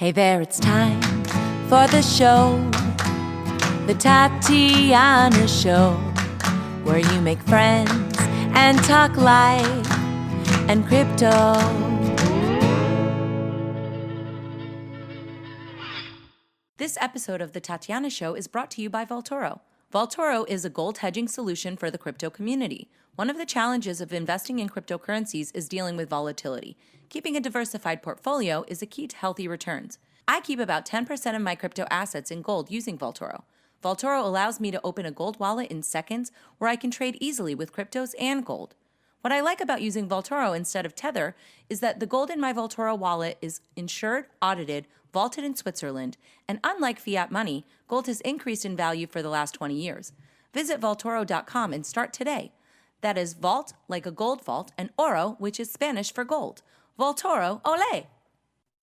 Hey there, it's time for the show, the Tatiana Show, where you make friends and talk life and crypto. This episode of the Tatiana Show is brought to you by Vaultoro. Vaultoro is a gold hedging solution for the crypto community. One of the challenges of investing in cryptocurrencies is dealing with volatility. Keeping a diversified portfolio is a key to healthy returns. I keep about 10% of my crypto assets in gold using Vaultoro. Vaultoro allows me to open a gold wallet in seconds where I can trade easily with cryptos and gold. What I like about using Vaultoro instead of Tether is that the gold in my Vaultoro wallet is insured, audited, vaulted in Switzerland, and unlike fiat money, gold has increased in value for the last 20 years. Visit Vaultoro.com and start today. That is vault, like a gold vault, and oro, which is Spanish for gold. Vaultoro, ole!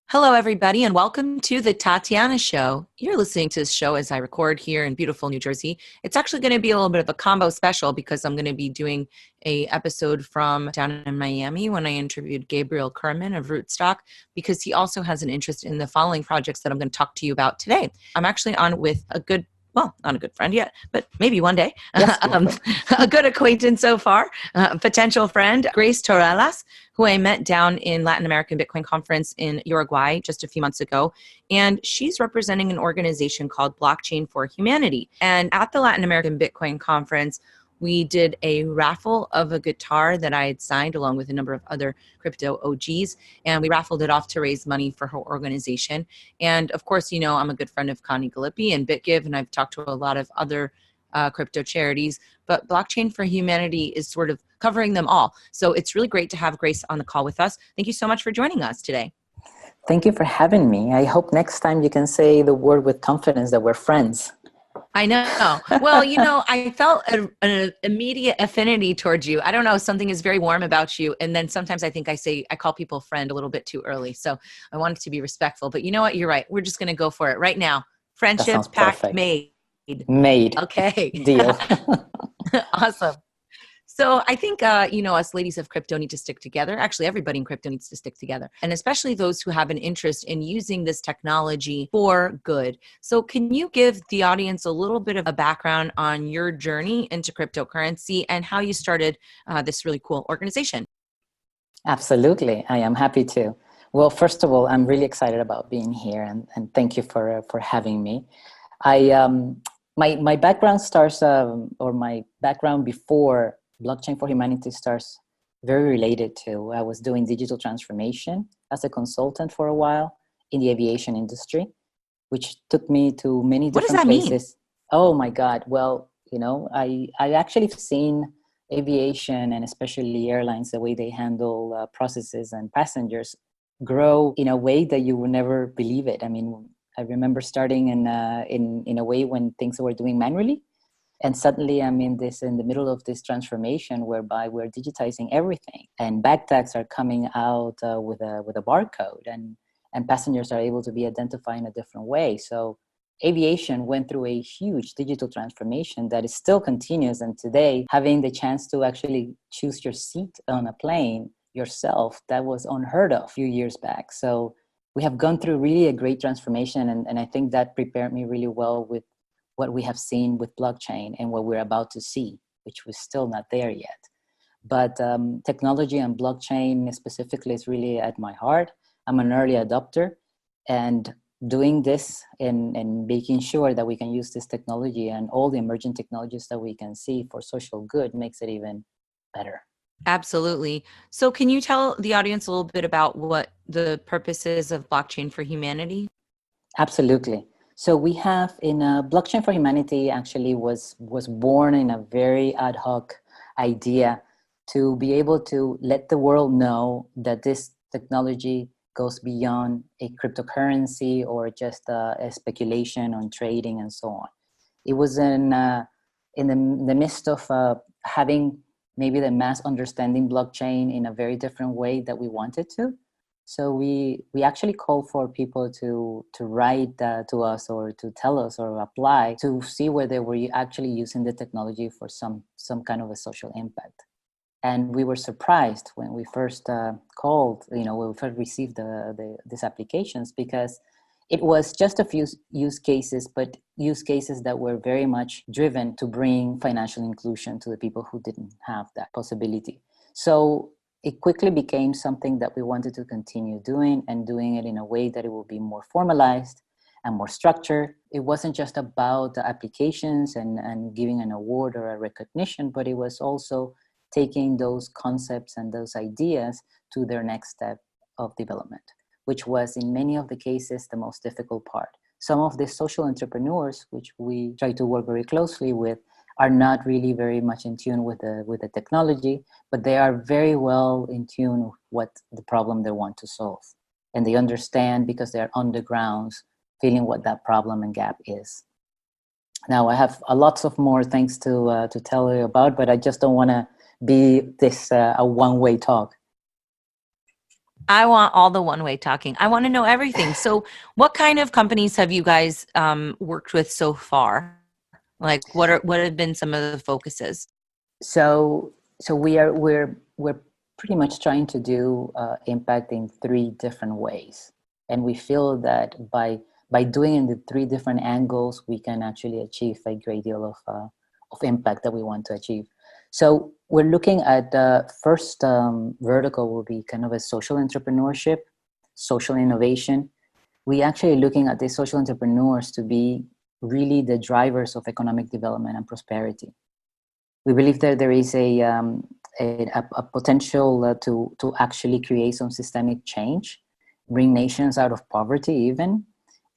Hello, everybody, and welcome to the Tatiana Show. You're listening to this show as I record here in beautiful New Jersey. It's actually going to be a little bit of a combo special because I'm going to be doing a episode from down in Miami when I interviewed Gabriel Kurman of Rootstock, because he also has an interest in the following projects that I'm going to talk to you about today. I'm actually on with not a good friend yet, but maybe one day, Yes, a good acquaintance so far, potential friend, Grace Torrellas, who I met down in Latin American Bitcoin Conference in Uruguay just a few months ago. And she's representing an organization called Blockchain for Humanity. And at the Latin American Bitcoin Conference, we did a raffle of a guitar that I had signed along with a number of other crypto OGs, and we raffled it off to raise money for her organization. And of course, you know, I'm a good friend of Connie Galippi and BitGive, and I've talked to a lot of other crypto charities, but Blockchain for Humanity is sort of covering them all. So it's really great to have Grace on the call with us. Thank you so much for joining us today. Thank you for having me. I hope next time you can say the word with confidence that we're friends. I know. Well, you know, I felt an immediate affinity towards you. I don't know, something is very warm about you. And then sometimes I think I call people friend a little bit too early. So I wanted to be respectful. But you know what? You're right. We're just going to go for it right now. Friendship pact perfect. made. Okay. Deal. Awesome. So I think, us ladies of crypto need to stick together. Actually, everybody in crypto needs to stick together, and especially those who have an interest in using this technology for good. So can you give the audience a little bit of a background on your journey into cryptocurrency and how you started this really cool organization? Absolutely. I am happy to. Well, first of all, I'm really excited about being here, and thank you for having me. My background starts, or my background before Blockchain for Humanity starts very related to, I was doing digital transformation as a consultant for a while in the aviation industry, which took me to many different places. Mean? Oh my God. Well, you know, I actually have seen aviation and especially airlines, the way they handle processes and passengers grow in a way that you would never believe it. I mean, I remember starting in a way when things were doing manually. And suddenly I'm in the middle of this transformation whereby we're digitizing everything, and bag tags are coming out with a barcode, and passengers are able to be identified in a different way. So aviation went through a huge digital transformation that is still continuous. And today, having the chance to actually choose your seat on a plane yourself, that was unheard of a few years back. So we have gone through really a great transformation, and I think that prepared me really well with what we have seen with blockchain and what we're about to see, which was still not there yet. But technology and blockchain specifically is really at my heart. I'm an early adopter, and doing this and making sure that we can use this technology and all the emerging technologies that we can see for social good makes it even better. Absolutely. So can you tell the audience a little bit about what the purpose is of Blockchain for Humanity? Absolutely. So we have Blockchain for Humanity actually was born in a very ad hoc idea to be able to let the world know that this technology goes beyond a cryptocurrency or just a speculation on trading and so on. It was in the midst of having maybe the mass understanding blockchain in a very different way that we wanted to. So we actually call for people to write to us or to tell us or apply to see whether we're actually using the technology for some kind of a social impact. And we were surprised when we first called, when we first received these applications, because It was just a few use cases, but use cases that were very much driven to bring financial inclusion to the people who didn't have that possibility. So it quickly became something that we wanted to continue doing, and doing it in a way that it will be more formalized and more structured. It wasn't just about the applications and giving an award or a recognition, but it was also taking those concepts and those ideas to their next step of development, which was in many of the cases the most difficult part. Some of the social entrepreneurs, which we try to work very closely with, are not really very much in tune with the technology, but they are very well in tune with what the problem they want to solve. And they understand because they're on the grounds feeling what that problem and gap is. Now, I have lots of more things to tell you about, but I just don't want to be this a one-way talk. I want all the one-way talking. I want to know everything. So what kind of companies have you guys worked with so far? Like what have been some of the focuses? So we're pretty much trying to do impact in 3 different ways. And we feel that by doing in the 3 different angles, we can actually achieve a great deal of impact that we want to achieve. So we're looking at the first vertical will be kind of a social entrepreneurship, social innovation. We actually looking at the social entrepreneurs to be really the drivers of economic development and prosperity. We believe that there is a potential to actually create some systemic change, bring nations out of poverty even.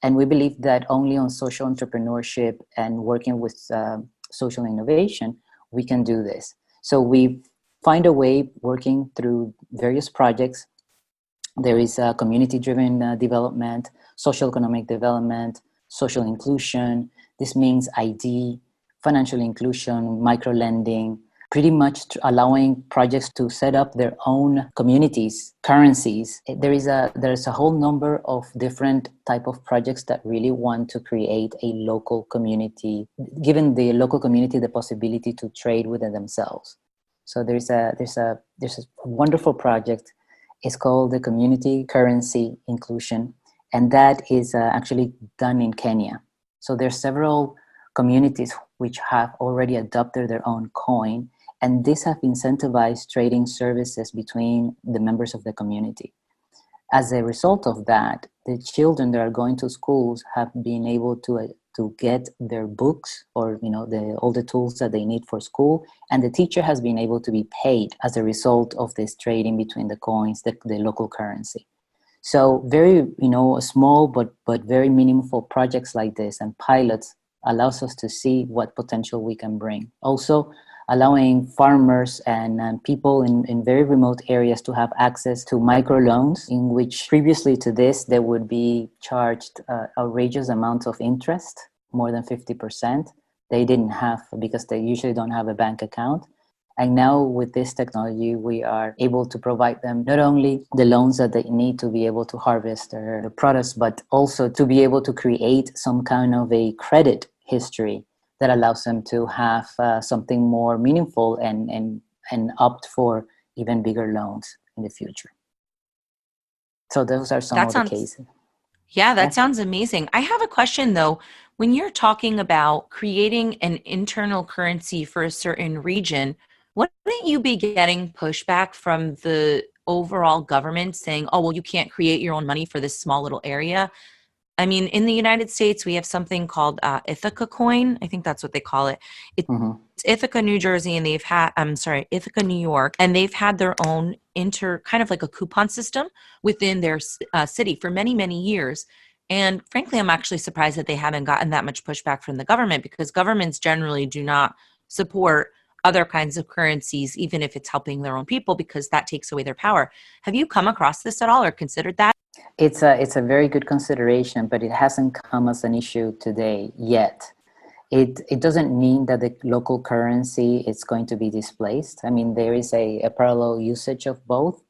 And we believe that only on social entrepreneurship and working with social innovation, we can do this. So we find a way working through various projects. There is community-driven development, social economic development, social inclusion. This means ID, financial inclusion, micro-lending, pretty much allowing projects to set up their own communities, currencies. There's a whole number of different type of projects that really want to create a local community, giving the local community the possibility to trade within themselves. So there's a wonderful project. It's called the Community Currency Inclusion, and that is actually done in Kenya. So there's several communities which have already adopted their own coin, and this have incentivized trading services between the members of the community. As a result of that, the children that are going to schools have been able to get their books or all the tools that they need for school, and the teacher has been able to be paid as a result of this trading between the coins, the local currency. So very small but very meaningful projects like this and pilots allows us to see what potential we can bring. Also, allowing farmers and people in very remote areas to have access to microloans, in which previously to this, they would be charged outrageous amounts of interest, more than 50%. They didn't have, because they usually don't have a bank account. And now with this technology, we are able to provide them not only the loans that they need to be able to harvest their products, but also to be able to create some kind of a credit history that allows them to have something more meaningful and opt for even bigger loans in the future. So those are some of the cases. Yeah, that sounds amazing. I have a question though. When you're talking about creating an internal currency for a certain region, wouldn't you be getting pushback from the overall government saying, oh, well, you can't create your own money for this small little area? I mean, in the United States, we have something called Ithaca coin. I think that's what they call it. It's Ithaca, New Jersey, and Ithaca, New York, and they've had their own kind of like a coupon system within their city for many, many years. And frankly, I'm actually surprised that they haven't gotten that much pushback from the government, because governments generally do not support other kinds of currencies, even if it's helping their own people, because that takes away their power. Have you come across this at all or considered that? It's a very good consideration, but it hasn't come as an issue today yet. It doesn't mean that the local currency is going to be displaced. I mean, there is a parallel usage of both,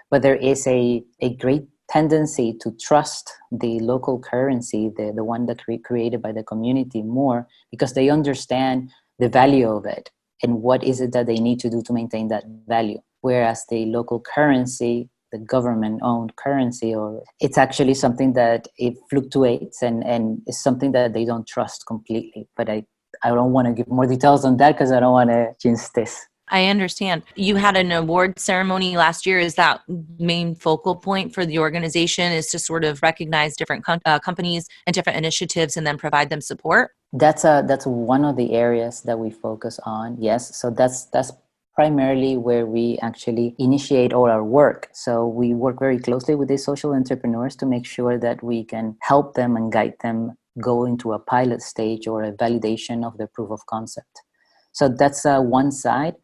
but there is a great tendency to trust the local currency, the one that created by the community more, because they understand the value of it and what is it that they need to do to maintain that value. Whereas the local currency, the government-owned currency, or it's actually something that it fluctuates and is something that they don't trust completely. But I don't want to give more details on that because I don't want to jinx this. I understand. You had an award ceremony last year. Is that main focal point for the organization, is to sort of recognize different companies and different initiatives and then provide them support? That's one of the areas that we focus on. Yes. So that's primarily where we actually initiate all our work. So we work very closely with these social entrepreneurs to make sure that we can help them and guide them go into a pilot stage or a validation of their proof of concept. So that's one side.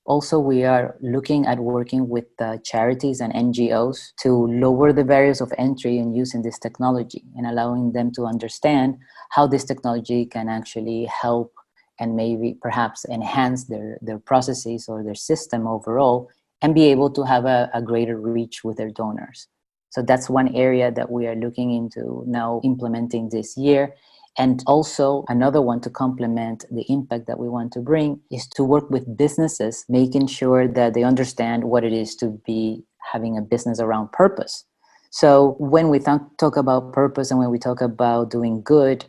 Also, we are looking at working with charities and NGOs to lower the barriers of entry in using this technology and allowing them to understand how this technology can actually help and maybe perhaps enhance their processes or their system overall, and be able to have a greater reach with their donors. So that's one area that we are looking into now implementing this year. And also another one to complement the impact that we want to bring is to work with businesses, making sure that they understand what it is to be having a business around purpose. So when we talk about purpose and when we talk about doing good,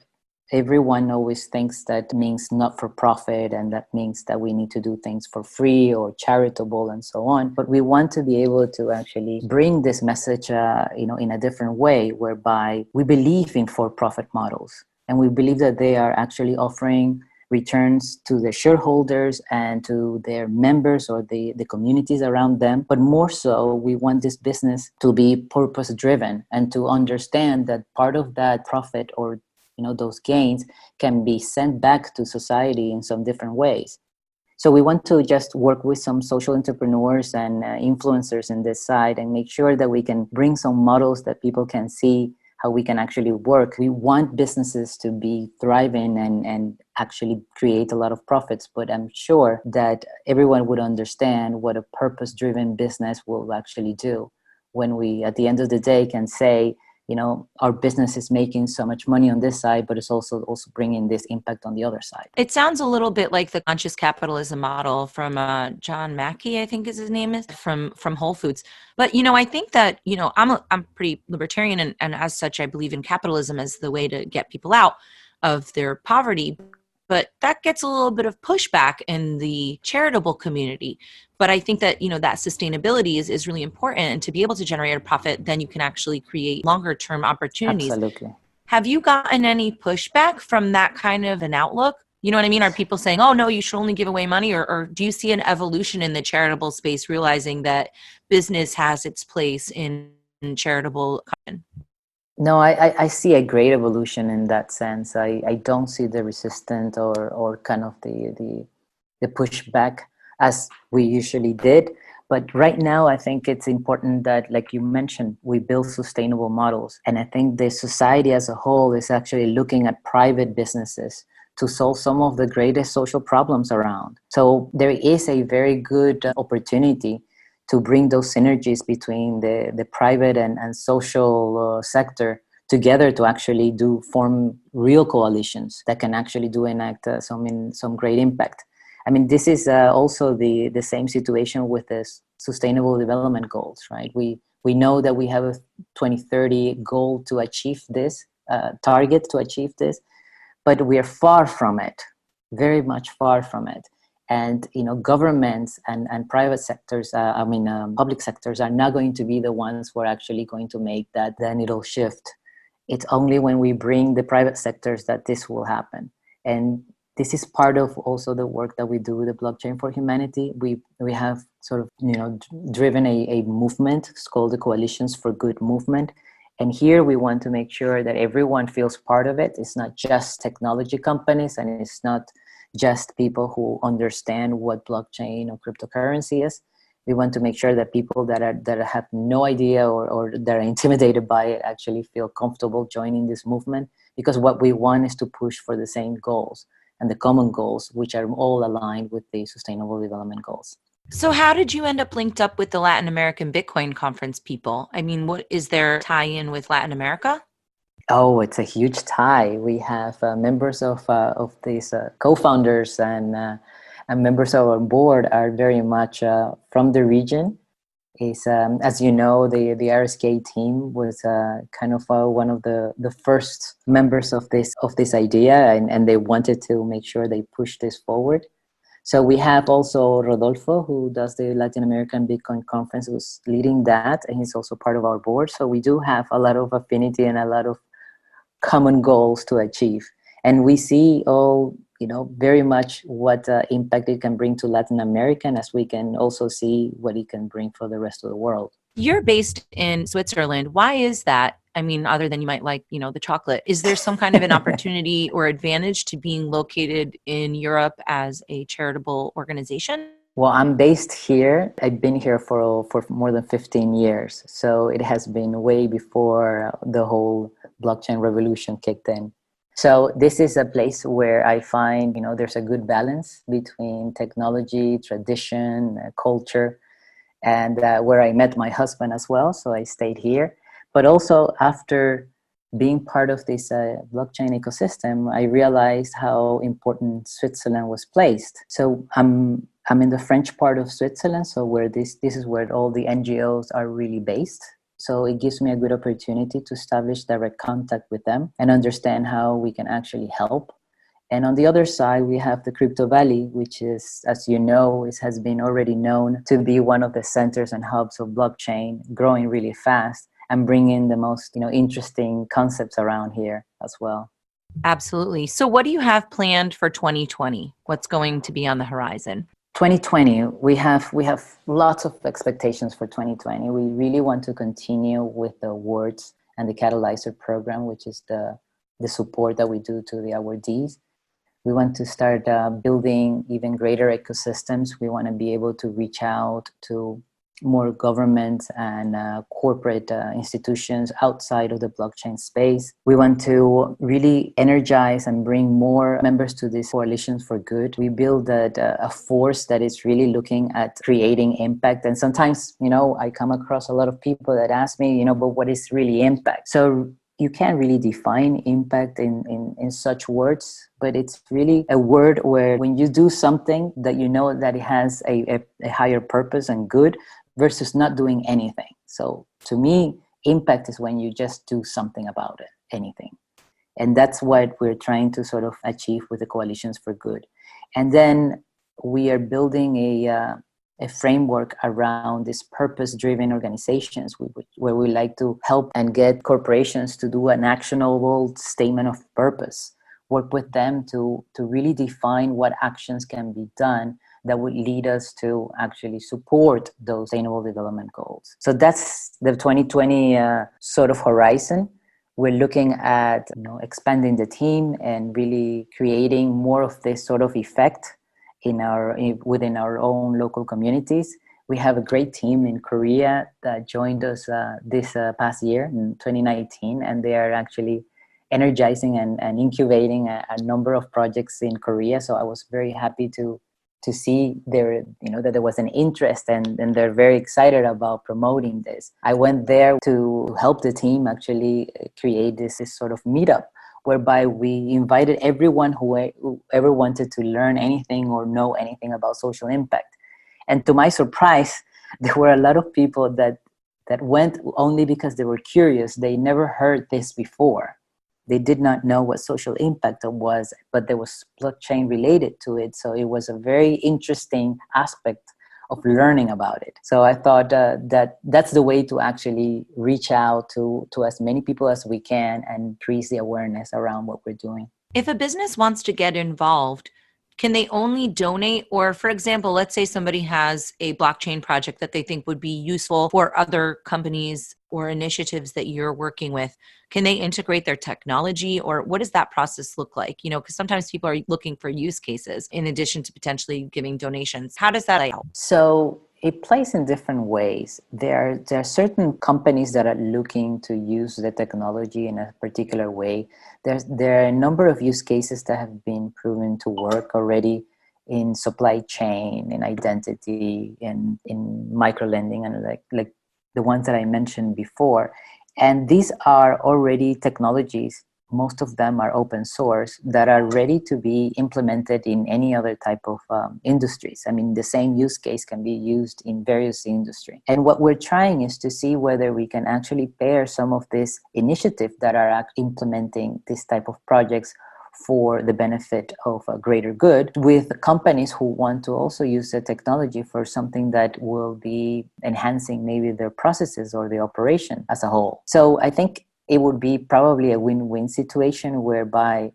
everyone always thinks that means not for profit, and that means that we need to do things for free or charitable and so on. But we want to be able to actually bring this message in a different way, whereby we believe in for-profit models. And we believe that they are actually offering returns to the shareholders and to their members or the communities around them. But more so, we want this business to be purpose-driven and to understand that part of that profit or those gains can be sent back to society in some different ways. So we want to just work with some social entrepreneurs and influencers in this side and make sure that we can bring some models that people can see how we can actually work. We want businesses to be thriving and actually create a lot of profits, but I'm sure that everyone would understand what a purpose-driven business will actually do when we, at the end of the day, can say, our business is making so much money on this side, but it's also bringing this impact on the other side. It sounds a little bit like the conscious capitalism model from John Mackey, I think is his name is, from Whole Foods. But, I think that, I'm pretty libertarian, and as such, I believe in capitalism as the way to get people out of their poverty. But that gets a little bit of pushback in the charitable community. But I think that, that sustainability is really important. And to be able to generate a profit, then you can actually create longer term opportunities. Absolutely. Have you gotten any pushback from that kind of an outlook? You know what I mean? Are people saying, oh, no, you should only give away money? Or do you see an evolution in the charitable space, realizing that business has its place in charitable content? No, I see a great evolution in that sense. I don't see the resistance or kind of the pushback as we usually did. But right now, I think it's important that, like you mentioned, we build sustainable models. And I think the society as a whole is actually looking at private businesses to solve some of the greatest social problems around. So there is a very good opportunity to bring those synergies between the private and social sector together to actually form real coalitions that can actually enact some great impact. I mean, this is also the same situation with the Sustainable Development Goals, right? We know that we have a 2030 goal to achieve this, target to achieve this, but we are far from it, very much far from it. And governments and private sectors, public sectors are not going to be the ones who are actually going to make that the needle shift. It's only when we bring the private sectors that this will happen. And this is part of also the work that we do with the Blockchain for Humanity. We have sort of driven a movement. It's called the Coalitions for Good movement. And here we want to make sure that everyone feels part of it. It's not just technology companies, and it's not just people who understand what blockchain or cryptocurrency is. We want to make sure that people that have no idea or that are intimidated by it actually feel comfortable joining this movement, because what we want is to push for the same goals and the common goals, which are all aligned with the Sustainable Development Goals. So how did you end up linked up with the Latin American Bitcoin conference people? I mean, what is there tie-in with Latin America? Oh, it's a huge tie. We have members of these co-founders and members of our board are very much from the region. is, as you know, the RSK team was kind of one of the first members of this idea, and they wanted to make sure they push this forward. So we have also Rodolfo, who does the Latin American Bitcoin conference, who's leading that, and he's also part of our board. So we do have a lot of affinity and a lot of common goals to achieve. And we see all, very much what impact it can bring to Latin America, as we can also see what it can bring for the rest of the world. You're based in Switzerland. Why is that? I mean, other than you might like, the chocolate, is there some kind of an opportunity or advantage to being located in Europe as a charitable organization? Well, I'm based here. I've been here for more than 15 years. So it has been way before the whole blockchain revolution kicked in. So this is a place where I find, there's a good balance between technology, tradition, culture, and where I met my husband as well. So I stayed here. But also after being part of this blockchain ecosystem, I realized how important Switzerland was placed. So I'm in the French part of Switzerland, so where this is where all the NGOs are really based. So it gives me a good opportunity to establish direct contact with them and understand how we can actually help. And on the other side, we have the Crypto Valley, which is, as you know, has been already known to be one of the centers and hubs of blockchain, growing really fast and bringing the most, interesting concepts around here as well. Absolutely. So what do you have planned for 2020? What's going to be on the horizon? 2020, we have lots of expectations for 2020. We really want to continue with the awards and the Catalyzer program, which is the support that we do to the awardees. We want to start building even greater ecosystems. We want to be able to reach out to more governments and corporate institutions outside of the blockchain space. We want to really energize and bring more members to these coalitions for good. We build a force that is really looking at creating impact. And sometimes, I come across a lot of people that ask me, but what is really impact? So you can't really define impact in such words, but it's really a word where when you do something that you know that it has a higher purpose and good versus not doing anything. So to me, impact is when you just do something about it, anything. And that's what we're trying to sort of achieve with the Coalitions for Good. And then we are building a framework around these purpose-driven organizations where we like to help and get corporations to do an actionable statement of purpose, work with them to really define what actions can be done that would lead us to actually support those sustainable development goals. So that's the 2020 sort of horizon. We're looking at expanding the team and really creating more of this sort of effect within our own local communities. We have a great team in Korea that joined us this past year in 2019, and they are actually energizing and incubating a number of projects in Korea. So I was very happy to see that there was an interest and they're very excited about promoting this. I went there to help the team actually create this sort of meetup whereby we invited everyone who ever wanted to learn anything or know anything about social impact. And to my surprise, there were a lot of people that went only because they were curious. They never heard this before. They did not know what social impact was, but there was blockchain related to it. So it was a very interesting aspect of learning about it. So I thought that's the way to actually reach out to as many people as we can and increase the awareness around what we're doing. If a business wants to get involved, can they only donate? Or, for example, let's say somebody has a blockchain project that they think would be useful for other companies or initiatives that you're working with. Can they integrate their technology, or what does that process look like? Because sometimes people are looking for use cases in addition to potentially giving donations. How does that play out? So it plays in different ways. There are certain companies that are looking to use the technology in a particular way. There are a number of use cases that have been proven to work already in supply chain, in identity, in microlending, and like the ones that I mentioned before. And these are already technologies most of them are open source, that are ready to be implemented in any other type of industries. I mean, the same use case can be used in various industries. And what we're trying is to see whether we can actually pair some of these initiatives that are implementing this type of projects for the benefit of a greater good with companies who want to also use the technology for something that will be enhancing maybe their processes or the operation as a whole. So I think it would be probably a win-win situation whereby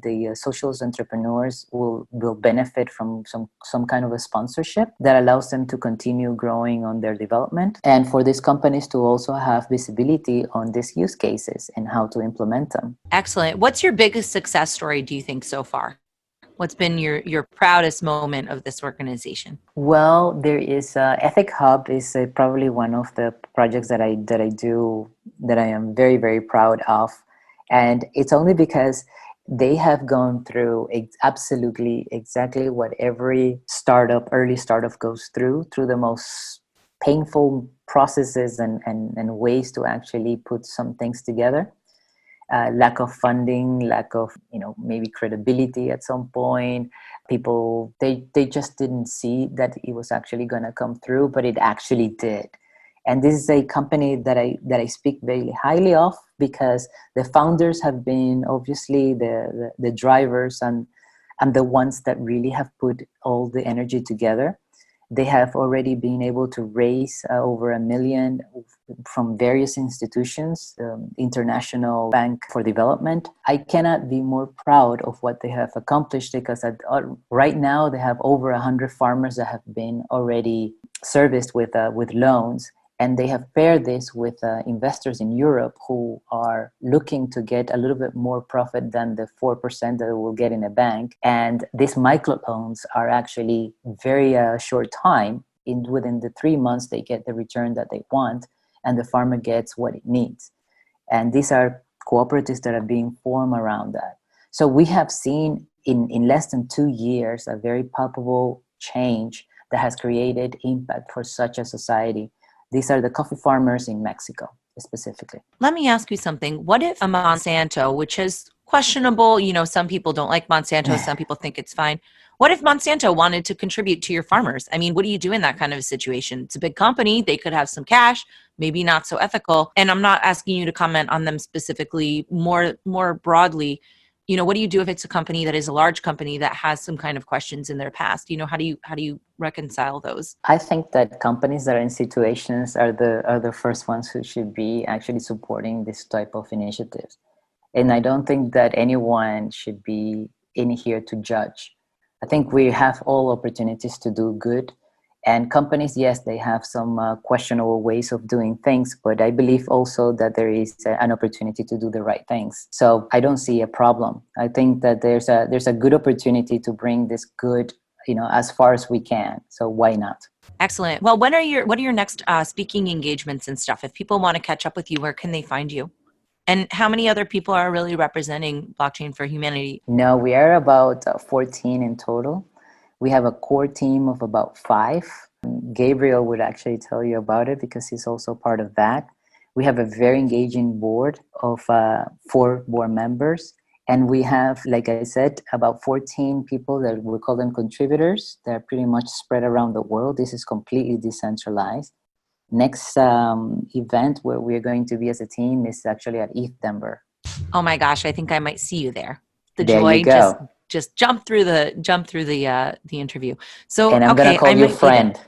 the social entrepreneurs will benefit from some kind of a sponsorship that allows them to continue growing on their development, and for these companies to also have visibility on these use cases and how to implement them. Excellent. What's your biggest success story, do you think, so far? What's been your proudest moment of this organization? Well, there is Ethic Hub is probably one of the projects that I do that I am very, very proud of, and it's only because they have gone through absolutely exactly what every early startup goes through the most painful processes and ways to actually put some things together. Lack of funding, lack of, maybe credibility at some point. People, they just didn't see that it was actually going to come through, but it actually did. And this is a company that I speak very highly of, because the founders have been obviously the drivers and the ones that really have put all the energy together. They have already been able to raise over $1 million from various institutions, International Bank for Development. I cannot be more proud of what they have accomplished, because right now they have over 100 farmers that have been already serviced with loans. And they have paired this with investors in Europe who are looking to get a little bit more profit than the 4% that they will get in a bank. And these microloans are actually very short time. Within the 3 months, they get the return that they want, and the farmer gets what it needs. And these are cooperatives that are being formed around that. So we have seen in less than 2 years a very palpable change that has created impact for such a society. These are the coffee farmers in Mexico, specifically. Let me ask you something. What if a Monsanto, which is questionable, some people don't like Monsanto, some people think it's fine. What if Monsanto wanted to contribute to your farmers? I mean, what do you do in that kind of a situation? It's a big company. They could have some cash, maybe not so ethical. And I'm not asking you to comment on them specifically, more broadly. What do you do if it's a company that is a large company that has some kind of questions in their past? How do you reconcile those? I think that companies that are in situations are the first ones who should be actually supporting this type of initiatives. And I don't think that anyone should be in here to judge. I think we have all opportunities to do good. And companies, yes, they have some questionable ways of doing things, but I believe also that there is an opportunity to do the right things. So I don't see a problem. I think that there's a good opportunity to bring this good, as far as we can. So why not? Excellent. Well, what are your next speaking engagements and stuff? If people want to catch up with you, where can they find you? And how many other people are really representing Blockchain for Humanity? No, we are about 14 in total. We have a core team of about 5. Gabriel would actually tell you about it because he's also part of that. We have a very engaging board of 4 board members. And we have, like I said, about 14 people that we call them contributors. They're pretty much spread around the world. This is completely decentralized. Next event where we're going to be as a team is actually at ETH Denver. Oh my gosh, I think I might see you there. The there joy you go. just jump through the interview. So and I'm gonna call you friend.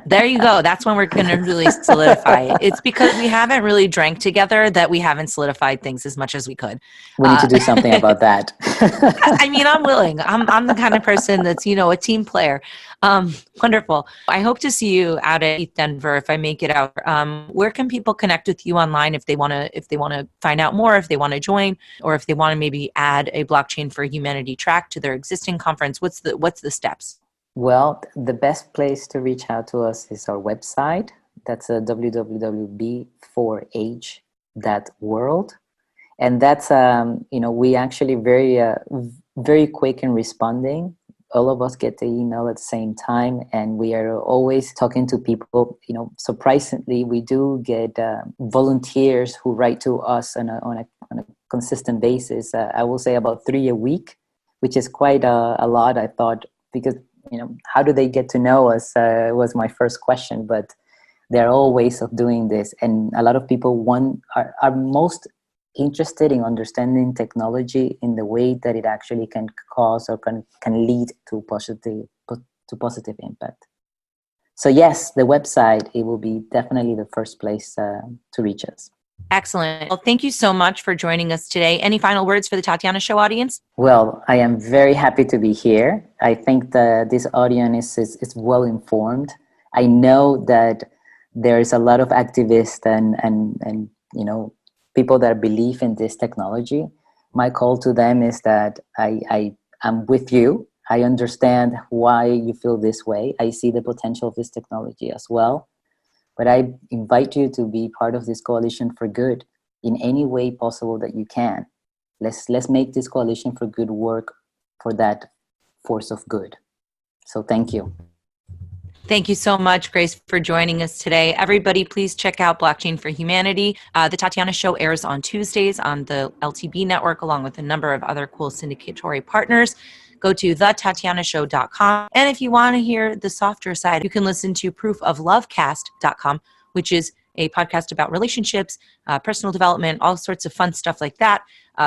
There you go. That's when we're going to really solidify it. It's because we haven't really drank together that we haven't solidified things as much as we could. We need to do something about that. I mean, I'm willing. I'm the kind of person that's, a team player. Wonderful. I hope to see you out at ETH Denver if I make it out. Where can people connect with you online if they want to find out more, if they want to join, or if they want to maybe add a Blockchain for Humanity track to their existing conference? What's the steps? Well, the best place to reach out to us is our website. That's www.b4h.world. And that's, we actually very quick in responding. All of us get the email at the same time, and we are always talking to people. Surprisingly, we do get volunteers who write to us on a consistent basis. I will say about 3 a week, which is quite a lot, I thought, because, how do they get to know us was my first question. But there are all ways of doing this. And a lot of people are most interested in understanding technology in the way that it actually can cause or can lead to positive impact. So yes, the website, it will be definitely the first place to reach us. Excellent. Well, thank you so much for joining us today. Any final words for the Tatiana Show audience? Well, I am very happy to be here. I think that this audience is well informed. I know that there is a lot of activists and people that believe in this technology. My call to them is that I am with you. I understand why you feel this way. I see the potential of this technology as well. But I invite you to be part of this coalition for good in any way possible that you can. Let's make this coalition for good work for that force of good. So thank you. Thank you so much, Grace, for joining us today. Everybody, please check out Blockchain for Humanity. The Tatiana Show airs on Tuesdays on the LTB network, along with a number of other cool syndicatory partners. Go to thetatianashow.com. And if you want to hear the softer side, you can listen to proofoflovecast.com, which is a podcast about relationships, personal development, all sorts of fun stuff like that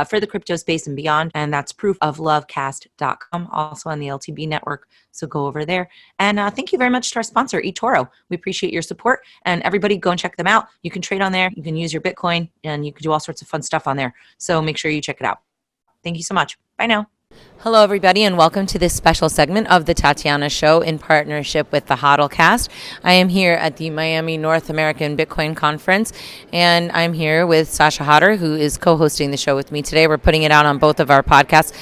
for the crypto space and beyond. And that's proofoflovecast.com, also on the LTB network. So go over there. And thank you very much to our sponsor, eToro. We appreciate your support. And everybody go and check them out. You can trade on there. You can use your Bitcoin, and you can do all sorts of fun stuff on there. So make sure you check it out. Thank you so much. Bye now. Hello, everybody, and welcome to this special segment of the Tatiana Show in partnership with the Hodlcast. I am here at the Miami North American Bitcoin Conference, and I'm here with Sasha Hodder, who is co-hosting the show with me today. We're putting it out on both of our podcasts.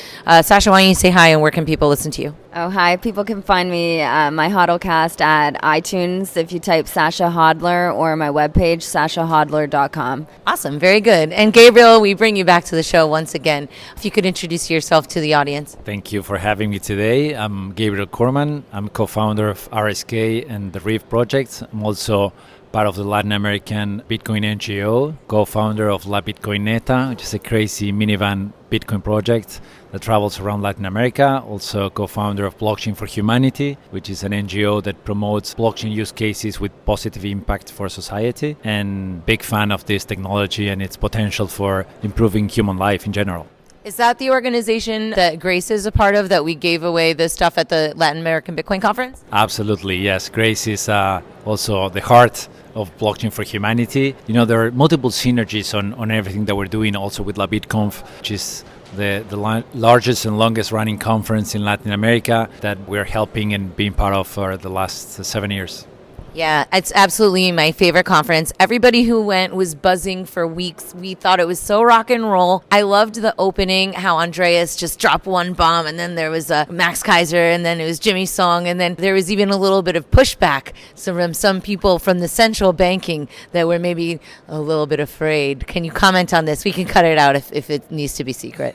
Sasha, why don't you say hi, and where can people listen to you? Oh, hi. People can find me, my Hodlcast at iTunes if you type Sasha Hodler, or my webpage, sashahodler.com. Awesome. Very good. And Gabriel, we bring you back to the show once again. If you could introduce yourself to the audience. Thank you for having me today. I'm Gabriel Kurman. I'm co-founder of RSK and the Reef Project. I'm also part of the Latin American Bitcoin NGO, co-founder of LaBitConf, which is a crazy minivan Bitcoin project that travels around Latin America. Also co-founder of Blockchain for Humanity, which is an NGO that promotes blockchain use cases with positive impact for society, and big fan of this technology and its potential for improving human life in general. Is that the organization that Grace is a part of, that we gave away the stuff at the Latin American Bitcoin Conference? Absolutely, yes. Grace is also the heart of Blockchain for Humanity. There are multiple synergies on everything that we're doing also with LaBitConf, which is the largest and longest running conference in Latin America that we're helping and being part of for the last 7 years. Yeah, it's absolutely my favorite conference. Everybody who went was buzzing for weeks. We thought it was so rock and roll. I loved the opening, how Andreas just dropped one bomb, and then there was Max Kaiser, and then it was Jimmy's song, and then there was even a little bit of pushback from some people from the central banking that were maybe a little bit afraid. Can you comment on this? We can cut it out if it needs to be secret.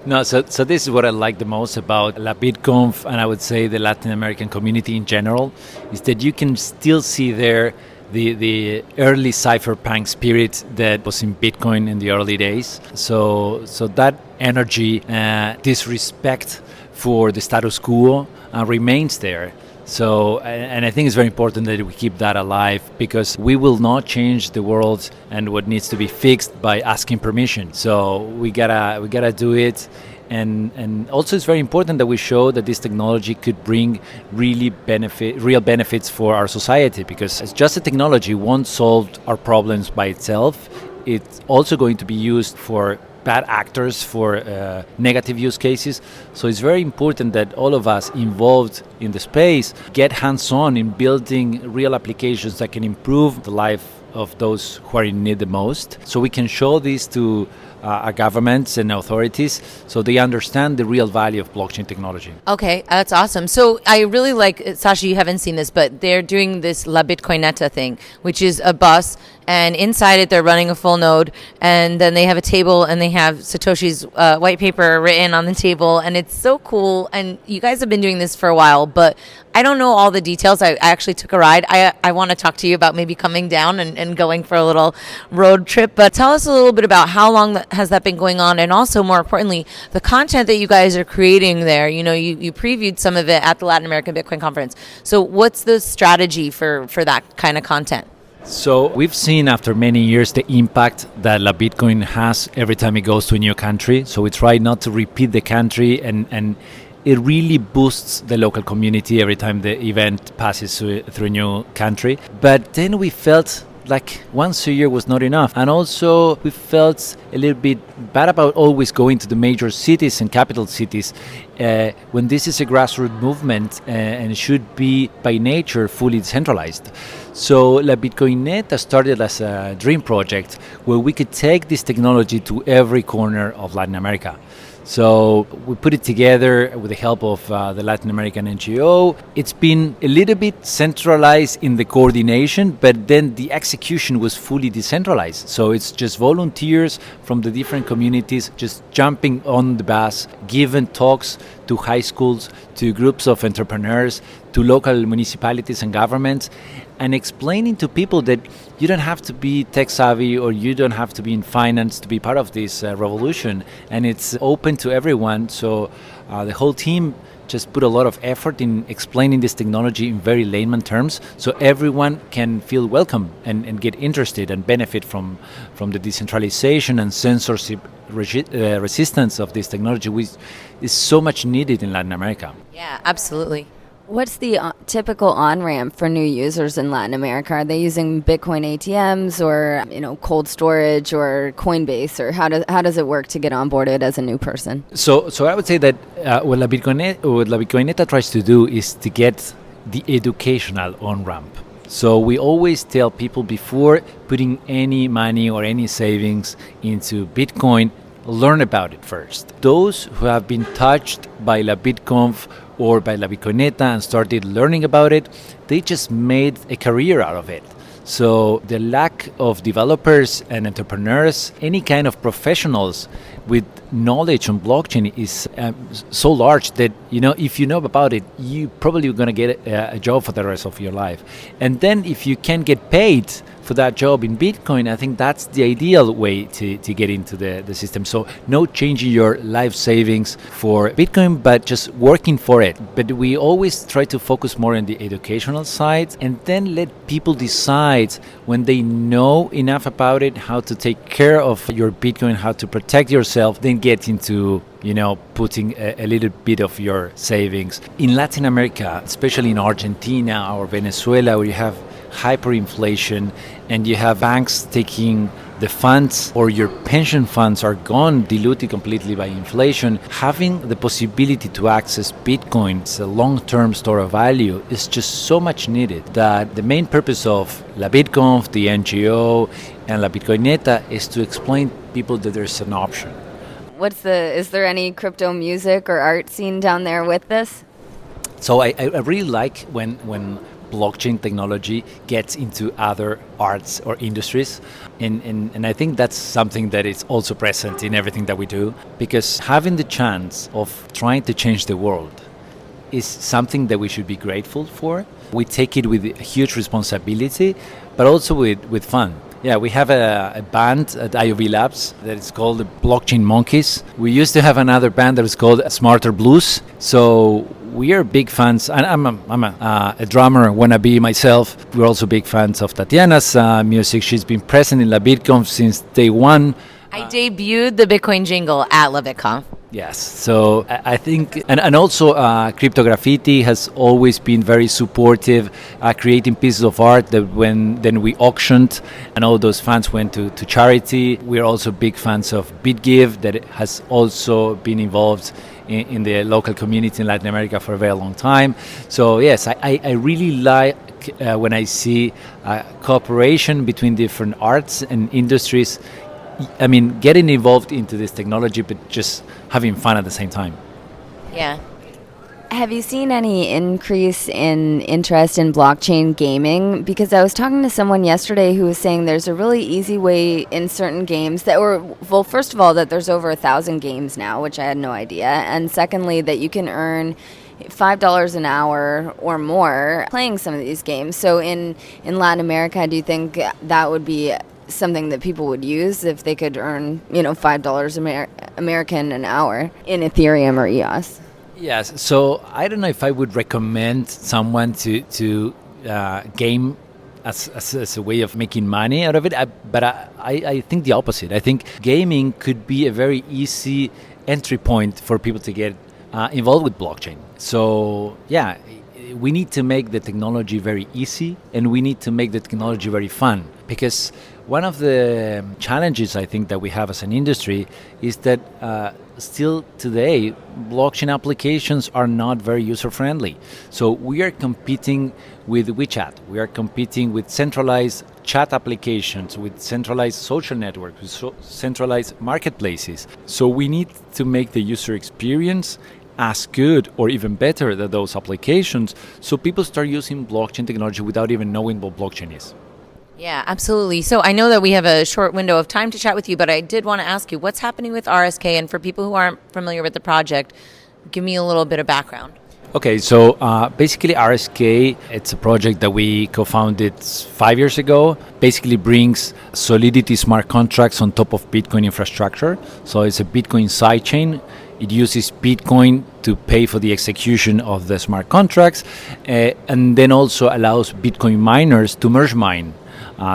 No, so this is what I like the most about LaBitConf, and I would say the Latin American community in general, is that you can still see there the early cypherpunk spirit that was in Bitcoin in the early days. So that energy, this respect for the status quo remains there. So, and I think it's very important that we keep that alive, because we will not change the world and what needs to be fixed by asking permission. So we gotta do it. And also it's very important that we show that this technology could bring real benefits for our society, because it's just a technology won't solve our problems by itself. It's also going to be used for bad actors, for negative use cases. So it's very important that all of us involved in the space get hands-on in building real applications that can improve the life of those who are in need the most. So we can show this to our governments and authorities so they understand the real value of blockchain technology. Okay, that's awesome. So I really like, Sasha, you haven't seen this, but they're doing this La Bitcoineta thing, which is a bus and inside it they're running a full node, and then they have a table and they have Satoshi's white paper written on the table, and it's so cool. And you guys have been doing this for a while, but I don't know all the details. I actually took a ride. I want to talk to you about maybe coming down and going for a little road trip, but tell us a little bit about how long has that been going on, and also more importantly, the content that you guys are creating there. You know, you previewed some of it at the Latin American Bitcoin Conference. So what's the strategy for that kind of content? So we've seen after many years the impact that LaBitcoin has every time it goes to a new country. So we try not to repeat the country, and it really boosts the local community every time the event passes through a new country. But then we felt like once a year was not enough. And also we felt a little bit bad about always going to the major cities and capital cities when this is a grassroots movement and should be by nature fully decentralized. So La Bitcoineta started as a dream project where we could take this technology to every corner of Latin America. So we put it together with the help of the Latin American NGO. It's been a little bit centralized in the coordination, but then the execution was fully decentralized. So it's just volunteers from the different communities just jumping on the bus, giving talks to high schools, to groups of entrepreneurs, to local municipalities and governments, and explaining to people that you don't have to be tech savvy or you don't have to be in finance to be part of this revolution, and it's open to everyone. So the whole team just put a lot of effort in explaining this technology in very layman terms, so everyone can feel welcome and get interested and benefit from the decentralization and censorship resistance of this technology, which is so much needed in Latin America. Yeah, absolutely. What's the typical on-ramp for new users in Latin America? Are they using Bitcoin ATMs or cold storage or Coinbase, or how does it work to get onboarded as a new person? So I would say that what La Bitcoineta tries to do is to get the educational on-ramp. So we always tell people before putting any money or any savings into Bitcoin, learn about it first. Those who have been touched by LaBitConf or by La Bitcoineta and started learning about it, they just made a career out of it. So the lack of developers and entrepreneurs, any kind of professionals with knowledge on blockchain is so large that, if you know about it, you probably are going to get a job for the rest of your life. And then if you can get paid for that job in Bitcoin, I think that's the ideal way to get into the system. So no changing your life savings for Bitcoin, but just working for it. But we always try to focus more on the educational side and then let people decide when they know enough about it, how to take care of your Bitcoin, how to protect yourself, then get into putting a little bit of your savings. In Latin America, especially in Argentina or Venezuela, where you have hyperinflation and you have banks taking the funds, or your pension funds are gone, diluted completely by inflation, having the possibility to access Bitcoin as a long-term store of value is just so much needed that the main purpose of LaBitConf, the NGO, and La Bitcoineta is to explain to people that there's an option. Is there any crypto music or art scene down there with this? So I really like when blockchain technology gets into other arts or industries, and I think that's something that is also present in everything that we do, because having the chance of trying to change the world is something that we should be grateful for. We take it with a huge responsibility, but also with fun. Yeah, we have a band at RSK Labs that is called the Blockchain Monkeys. We used to have another band that was called Smarter Blues. So we are big fans, and I'm a drummer, wannabe myself. We're also big fans of Tatiana's music. She's been present in LaBitConf since day one. I debuted the Bitcoin jingle at LaBitConf. Yes, so I think, and also Crypto Graffiti has always been very supportive, creating pieces of art that then we auctioned, and all those funds went to charity. We're also big fans of BitGive, that has also been involved in the local community in Latin America for a very long time. So yes, I really like when I see cooperation between different arts and industries. I mean, getting involved into this technology, but just having fun at the same time. Yeah. Have you seen any increase in interest in blockchain gaming? Because I was talking to someone yesterday who was saying there's a really easy way in certain games that were, well, first of all, that there's over 1,000 games now, which I had no idea. And secondly, that you can earn $5 an hour or more playing some of these games. So in Latin America, do you think that would be something that people would use if they could earn, $5 American an hour in Ethereum or EOS? Yes, so I don't know if I would recommend someone to game as a way of making money out of it, but I think the opposite. I think gaming could be a very easy entry point for people to get involved with blockchain. So yeah, we need to make the technology very easy, and we need to make the technology very fun, because one of the challenges I think that we have as an industry is that still today blockchain applications are not very user-friendly. So we are competing with WeChat, we are competing with centralized chat applications, with centralized social networks, with centralized marketplaces. So we need to make the user experience as good or even better than those applications, so people start using blockchain technology without even knowing what blockchain is. Yeah, absolutely. So I know that we have a short window of time to chat with you, but I did want to ask you, what's happening with RSK? And for people who aren't familiar with the project, give me a little bit of background. Okay, so basically RSK, it's a project that we co-founded 5 years ago. Basically brings Solidity smart contracts on top of Bitcoin infrastructure. So it's a Bitcoin sidechain. It uses Bitcoin to pay for the execution of the smart contracts, and then also allows Bitcoin miners to merge mine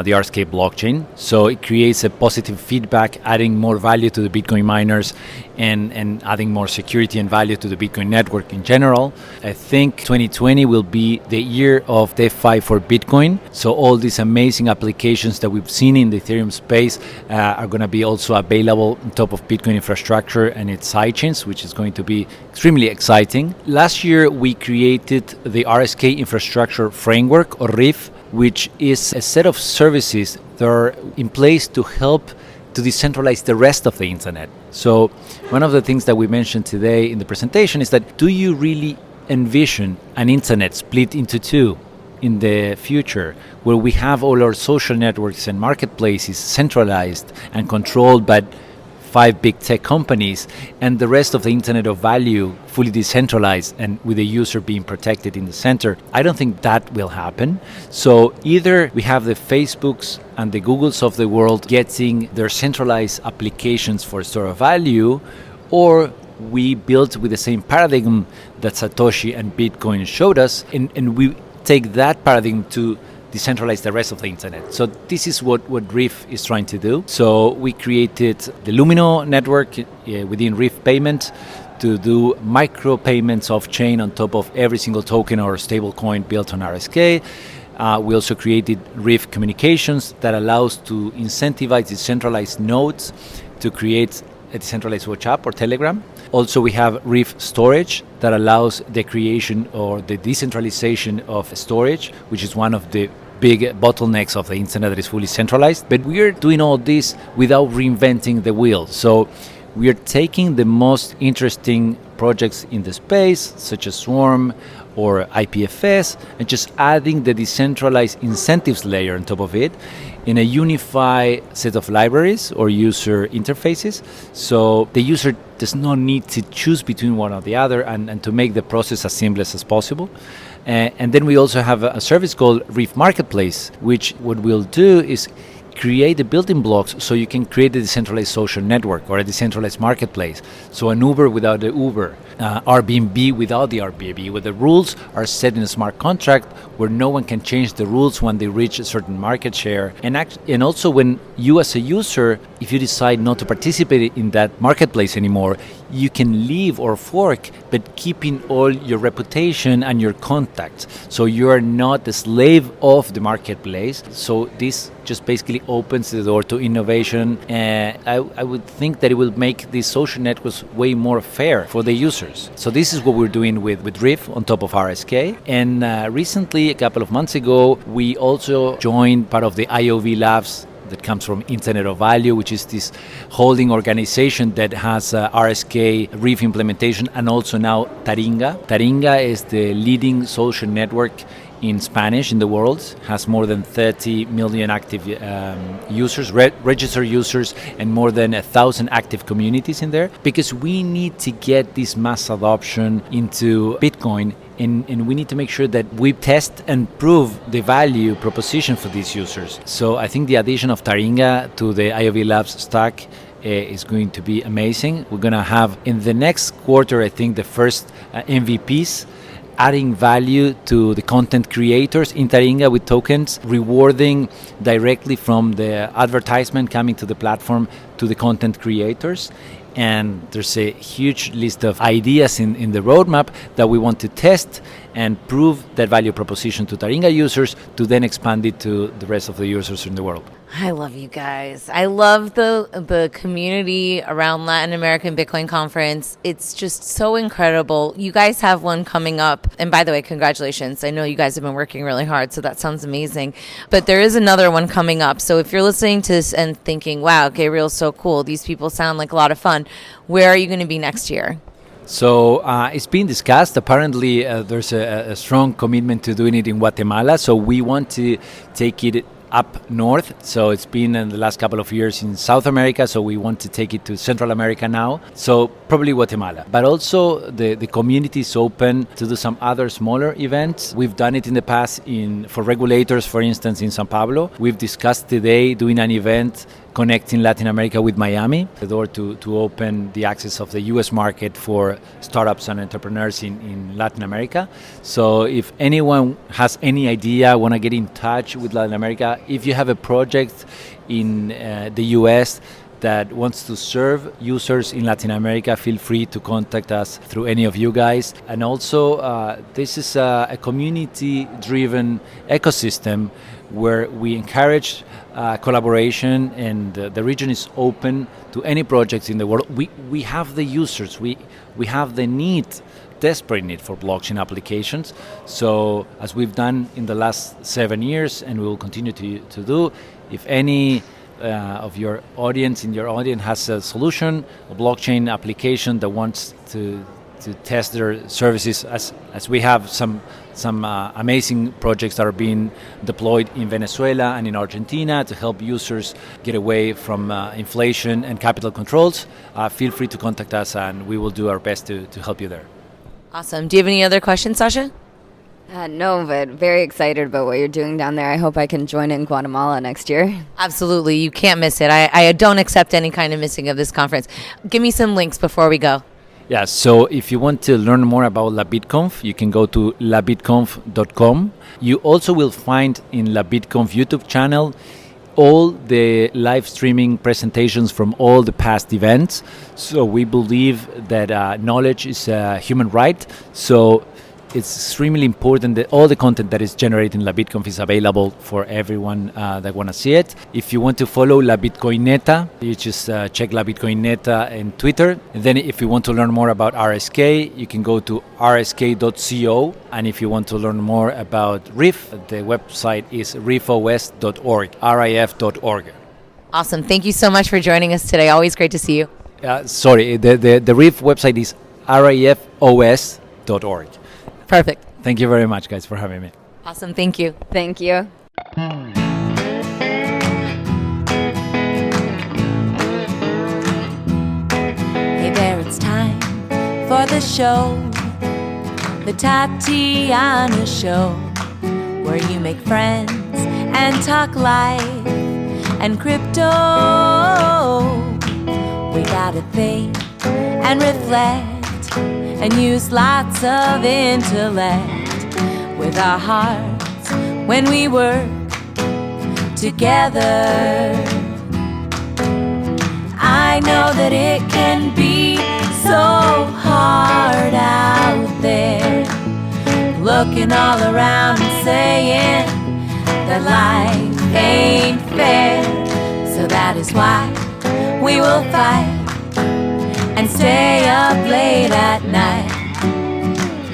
the RSK blockchain. So it creates a positive feedback, adding more value to the Bitcoin miners and adding more security and value to the Bitcoin network in general. I think 2020 will be the year of DeFi for Bitcoin. So all these amazing applications that we've seen in the Ethereum space are going to be also available on top of Bitcoin infrastructure and its sidechains, which is going to be extremely exciting. Last year, we created the RSK Infrastructure Framework, or RIF, which is a set of services that are in place to help to decentralize the rest of the internet. So one of the things that we mentioned today in the presentation is that, do you really envision an internet split into two in the future, where we have all our social networks and marketplaces centralized and controlled by 5 big tech companies, and the rest of the internet of value fully decentralized and with the user being protected in the center? I don't think that will happen. So either we have the Facebooks and the Googles of the world getting their centralized applications for store of value, or we build with the same paradigm that Satoshi and Bitcoin showed us, and we take that paradigm to decentralize the rest of the internet. So this is what RIF is trying to do. So we created the Lumino network within RIF Payment to do micro payments off chain on top of every single token or stablecoin built on RSK. We also created RIF Communications that allows to incentivize decentralized nodes to create a decentralized WhatsApp or Telegram. Also, we have RIF Storage that allows the creation or the decentralization of storage, which is one of the big bottlenecks of the internet that is fully centralized. But we are doing all this without reinventing the wheel. So we are taking the most interesting projects in the space, such as Swarm or IPFS, and just adding the decentralized incentives layer on top of it in a unified set of libraries or user interfaces. So the user does not need to choose between one or the other, and to make the process as seamless as possible. And then we also have a service called RIF Marketplace, which what we'll do is create the building blocks so you can create a decentralized social network or a decentralized marketplace. So an Uber without the Uber, Airbnb without the Airbnb, where the rules are set in a smart contract where no one can change the rules when they reach a certain market share. And also when you as a user, if you decide not to participate in that marketplace anymore, you can leave or fork, but keeping all your reputation and your contacts. So you are not a slave of the marketplace. So this just basically opens the door to innovation. I would think that it will make these social networks way more fair for the users. So this is what we're doing with RIF on top of RSK. And recently, a couple of months ago, we also joined part of the IOV Labs that comes from Internet of Value, which is this holding organization that has RSK RIF implementation, and also now Taringa. Taringa is the leading social network in Spanish in the world, has more than 30 million active users, registered users, and more than 1,000 active communities in there, because we need to get this mass adoption into Bitcoin, and we need to make sure that we test and prove the value proposition for these users. So I think the addition of Taringa to the IOV Labs stack is going to be amazing. We're going to have in the next quarter, I think, the first MVPs adding value to the content creators in Taringa with tokens, rewarding directly from the advertisement coming to the platform to the content creators. And there's a huge list of ideas in the roadmap that we want to test and prove that value proposition to Taringa users to then expand it to the rest of the users in the world. I love you guys. I love the community around Latin American Bitcoin Conference. It's just so incredible. You guys have one coming up. And by the way, congratulations. I know you guys have been working really hard, so that sounds amazing. But there is another one coming up. So if you're listening to this and thinking, wow, Gabriel's so cool, these people sound like a lot of fun, where are you going to be next year? So it's been discussed. Apparently, there's a strong commitment to doing it in Guatemala. So we want to take it up north. So it's been in the last couple of years in South America, so we want to take it to Central America now. So probably Guatemala. But also the community is open to do some other smaller events. We've done it in the past for regulators, for instance, in Sao Paulo. We've discussed today doing an event connecting Latin America with Miami, the door to open the access of the US market for startups and entrepreneurs in Latin America. So if anyone has any idea, want to get in touch with Latin America, if you have a project in the US that wants to serve users in Latin America, feel free to contact us through any of you guys. And also, this is a community-driven ecosystem where we encourage collaboration, and the region is open to any projects in the world. We have the users, we have the desperate need for blockchain applications. So as we've done in the last 7 years, and we will continue to do, if any of your audience has a solution, a blockchain application that wants to test their services, as we have some amazing projects that are being deployed in Venezuela and in Argentina to help users get away from inflation and capital controls, feel free to contact us, and we will do our best to help you there. Awesome. Do you have any other questions, Sasha? No, but very excited about what you're doing down there. I hope I can join in Guatemala next year. Absolutely. You can't miss it. I don't accept any kind of missing of this conference. Give me some links before we go. Yeah, so if you want to learn more about LaBitConf, you can go to LaBitConf.com. You also will find in LaBitConf YouTube channel all the live streaming presentations from all the past events. So we believe that knowledge is a human right. So it's extremely important that all the content that is generated in LaBitConf is available for everyone that want to see it. If you want to follow La Bitcoineta, you just check La Bitcoineta in Twitter. And then if you want to learn more about RSK, you can go to rsk.co. And if you want to learn more about RIF, the website is rifos.org, rif.org. Awesome. Thank you so much for joining us today. Always great to see you. The RIF website is rifos.org. Perfect. Thank you very much, guys, for having me. Awesome. Thank you. Thank you. Hey there, it's time for the show, the Tatiana Show, where you make friends and talk life and crypto. We gotta think and reflect and use lots of intellect with our hearts when we work together. I know that it can be so hard out there, looking all around and saying that life ain't fair. So that is why we will fight and stay up late at night,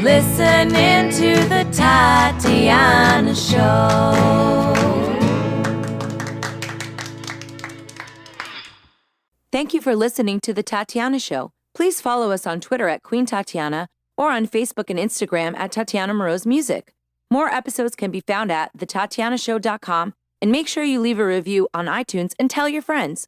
listening to the Tatiana Show. Thank you for listening to The Tatiana Show. Please follow us on Twitter at Queen Tatiana or on Facebook and Instagram at Tatiana Moroz Music. More episodes can be found at thetatianashow.com, and make sure you leave a review on iTunes and tell your friends.